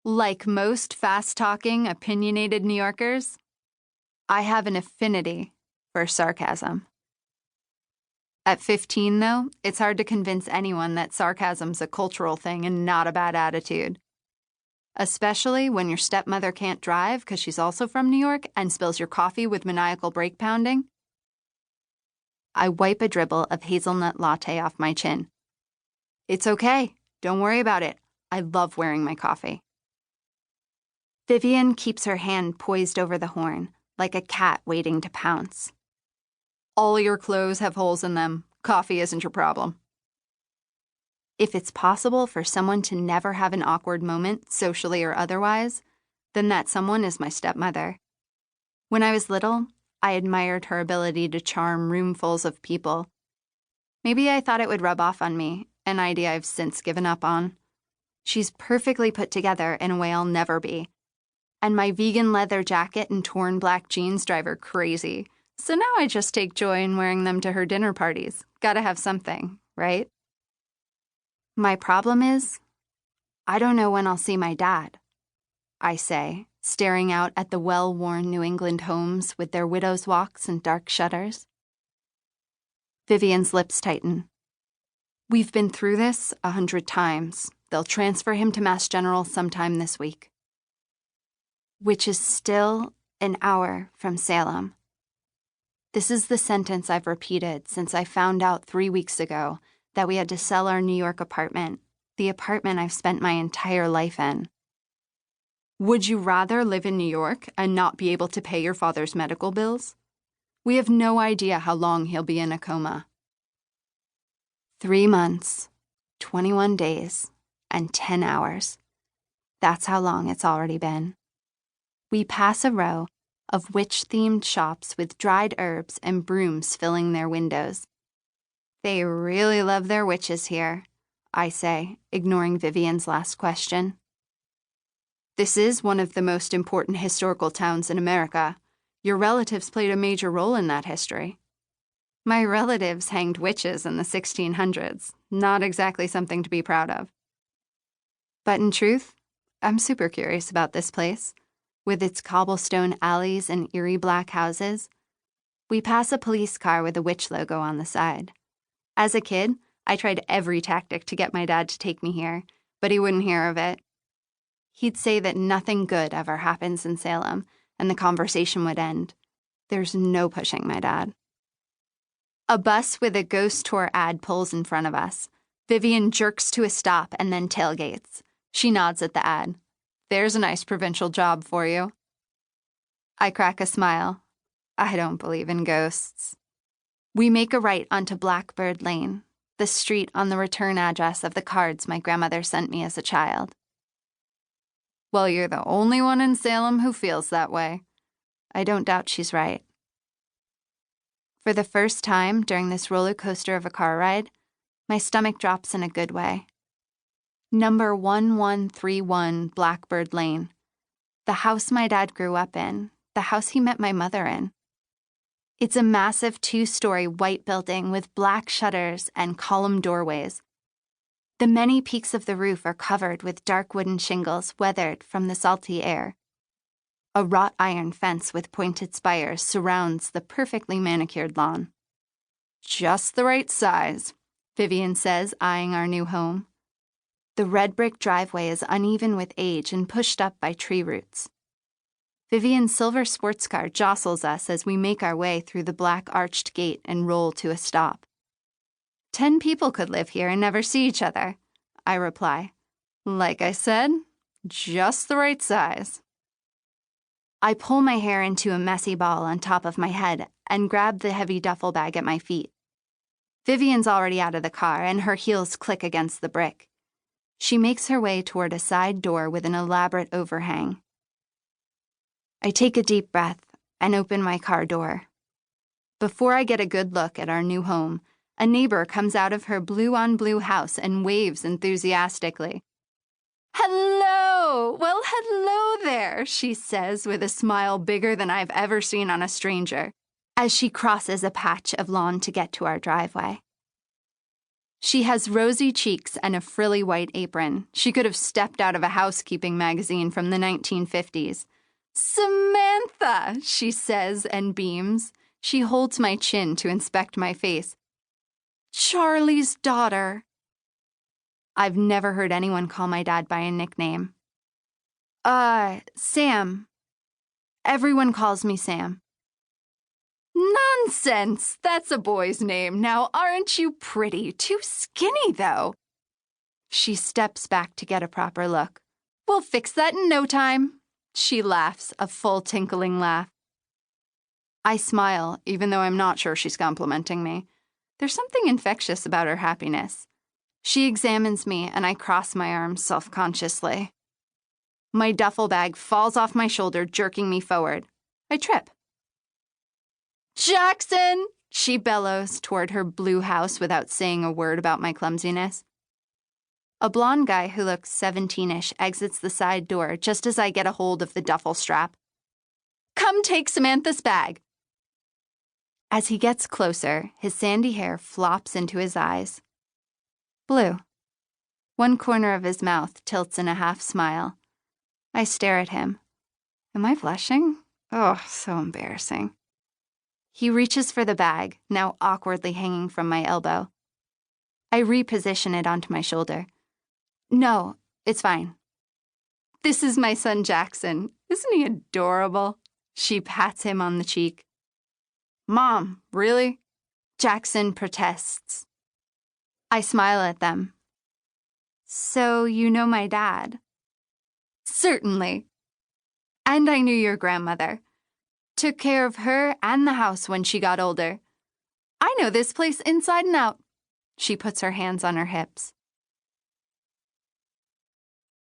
Like most fast-talking, opinionated New Yorkers, I have an affinity for sarcasm. At 15, though, it's hard to convince anyone that sarcasm's a cultural thing and not a bad attitude. Especially when your stepmother can't drive because she's also from New York and spills your coffee with maniacal brake pounding. I wipe a dribble of hazelnut latte off my chin. It's okay. Don't worry about it. I love wearing my coffee. Vivian keeps her hand poised over the horn, like a cat waiting to pounce. All your clothes have holes in them. Coffee isn't your problem. If it's possible for someone to never have an awkward moment, socially or otherwise, then that someone is my stepmother. When I was little, I admired her ability to charm roomfuls of people. Maybe I thought it would rub off on me, an idea I've since given up on. She's perfectly put together in a way I'll never be. And my vegan leather jacket and torn black jeans drive her crazy. So now I just take joy in wearing them to her dinner parties. Gotta have something, right? My problem is, I don't know when I'll see my dad, I say, staring out at the well-worn New England homes with their widow's walks and dark shutters. Vivian's lips tighten. We've been through this 100 times. They'll transfer him to Mass General sometime this week. Which is still an hour from Salem. This is the sentence I've repeated since I found out 3 weeks ago that we had to sell our New York apartment, the apartment I've spent my entire life in. Would you rather live in New York and not be able to pay your father's medical bills? We have no idea how long he'll be in a coma. 3 months, 21 days, and 10 hours. That's how long it's already been. We pass a row of witch-themed shops with dried herbs and brooms filling their windows. They really love their witches here, I say, ignoring Vivian's last question. This is one of the most important historical towns in America. Your relatives played a major role in that history. My relatives hanged witches in the 1600s, not exactly something to be proud of. But in truth, I'm super curious about this place. With its cobblestone alleys and eerie black houses. We pass a police car with a witch logo on the side. As a kid, I tried every tactic to get my dad to take me here, but he wouldn't hear of it. He'd say that nothing good ever happens in Salem, and the conversation would end. There's no pushing my dad. A bus with a ghost tour ad pulls in front of us. Vivian jerks to a stop and then tailgates. She nods at the ad. There's a nice provincial job for you. I crack a smile. I don't believe in ghosts. We make a right onto Blackbird Lane, the street on the return address of the cards my grandmother sent me as a child. Well, you're the only one in Salem who feels that way. I don't doubt she's right. For the first time during this roller coaster of a car ride, my stomach drops in a good way. Number 1131 Blackbird Lane. The house my dad grew up in, the house he met my mother in. It's a massive 2-story white building with black shutters and column doorways. The many peaks of the roof are covered with dark wooden shingles weathered from the salty air. A wrought iron fence with pointed spires surrounds the perfectly manicured lawn. Just the right size, Vivian says, eyeing our new home. The red brick driveway is uneven with age and pushed up by tree roots. Vivian's silver sports car jostles us as we make our way through the black arched gate and roll to a stop. 10 people could live here and never see each other, I reply. Like I said, just the right size. I pull my hair into a messy ball on top of my head and grab the heavy duffel bag at my feet. Vivian's already out of the car and her heels click against the brick. She makes her way toward a side door with an elaborate overhang. I take a deep breath and open my car door. Before I get a good look at our new home, a neighbor comes out of her blue-on-blue house and waves enthusiastically. Hello! Well, hello there, she says with a smile bigger than I've ever seen on a stranger, as she crosses a patch of lawn to get to our driveway. She has rosy cheeks and a frilly white apron. She could have stepped out of a housekeeping magazine from the 1950s. "Samantha," she says and beams. She holds my chin to inspect my face. "Charlie's daughter." I've never heard anyone call my dad by a nickname. Sam. Everyone calls me Sam. "Nonsense! That's a boy's name. Now, aren't you pretty? Too skinny, though." She steps back to get a proper look. "We'll fix that in no time." She laughs, a full tinkling laugh. I smile, even though I'm not sure she's complimenting me. There's something infectious about her happiness. She examines me, and I cross my arms self-consciously. My duffel bag falls off my shoulder, jerking me forward. I trip. "Jackson!" she bellows toward her blue house without saying a word about my clumsiness. A blonde guy who looks 17-ish exits the side door just as I get a hold of the duffel strap. "Come take Samantha's bag." As he gets closer, his sandy hair flops into his eyes. Blue. One corner of his mouth tilts in a half smile. I stare at him. Am I blushing? Oh, so embarrassing. He reaches for the bag, now awkwardly hanging from my elbow. I reposition it onto my shoulder. "No, it's fine." "This is my son Jackson. Isn't he adorable?" She pats him on the cheek. "Mom, really?" Jackson protests. I smile at them. "So you know my dad?" "Certainly. And I knew your grandmother. Took care of her and the house when she got older. I know this place inside and out." She puts her hands on her hips.